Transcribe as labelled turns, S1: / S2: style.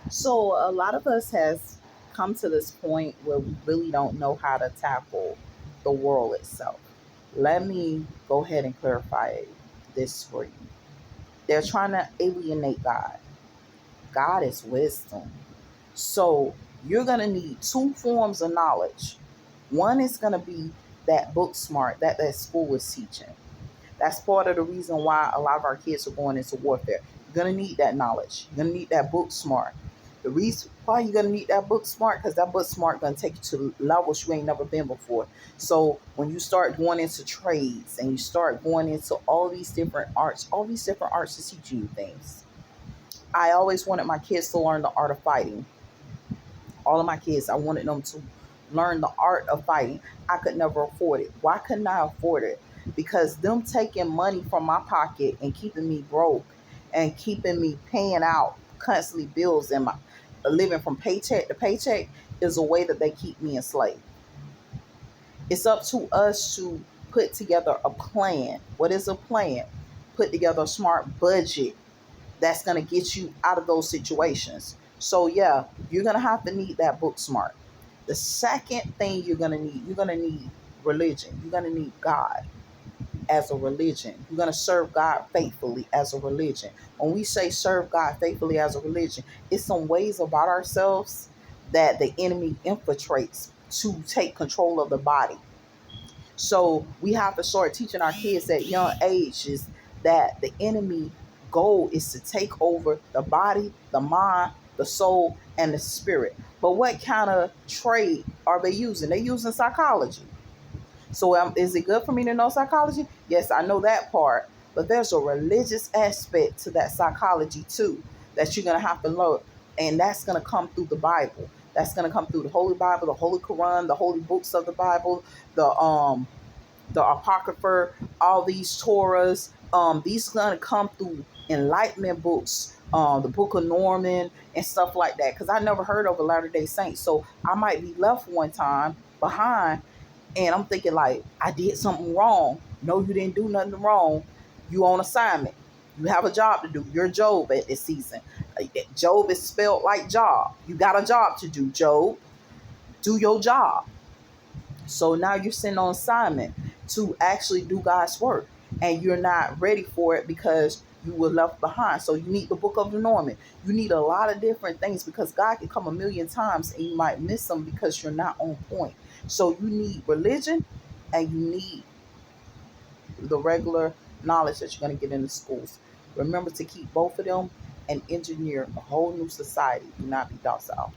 S1: So a lot of us has come to this point where we really don't know how to tackle the world itself. Let me go ahead and clarify this for you. They're trying to alienate God. God is wisdom. So you're going to need two forms of knowledge. One is going to be that book smart that school is teaching. That's part of the reason why a lot of our kids are going into warfare. You're going to need that knowledge. You're going to need that book smart. The reason why you're going to need that book smart, because that book smart going to take you to levels you ain't never been before. So when you start going into trades and you start going into all these different arts is teaching you things. I always wanted my kids to learn the art of fighting. All of my kids, I wanted them to learn the art of fighting. I could never afford it. Why couldn't I afford it? Because them taking money from my pocket and keeping me broke and keeping me paying out constantly bills and my living from paycheck to paycheck is a way that they keep me enslaved. It's up to us to put together a plan. What is a plan? Put together a smart budget that's going to get you out of those situations. So yeah, you're going to have to need that book smart. The second thing you're going to need religion. You're going to need God as a religion. You're going to serve God faithfully as a religion. When we say serve God faithfully as a religion, it's some ways about ourselves that the enemy infiltrates to take control of the body. So we have to start teaching our kids at young ages that the enemy goal is to take over the body, the mind, the soul, and the spirit. But what kind of trade are they using? They're using psychology. So is it good for me to know psychology? Yes, I know that part. But there's a religious aspect to that psychology too that you're going to have to learn. And that's going to come through the Bible. That's going to come through the Holy Bible, the Holy Quran, the holy books of the Bible, the Apocrypha, all these Torahs. These are going to come through enlightenment books, the Book of Norman and stuff like that. Because I never heard of a Latter Day Saint, so I might be left one time behind, and I'm thinking like I did something wrong. No, you didn't do nothing wrong. You on assignment. You have a job to do. You're Job at this season. Job is spelled like job. You got a job to do, Job. Do your job. So now you're sitting on assignment to actually do God's work, and you're not ready for it because you were left behind. So you need the Book of the Norman. You need a lot of different things because God can come a million times and you might miss them because you're not on point. So you need religion and you need the regular knowledge that you're going to get in the schools. Remember to keep both of them and engineer a whole new society. Do not be docile.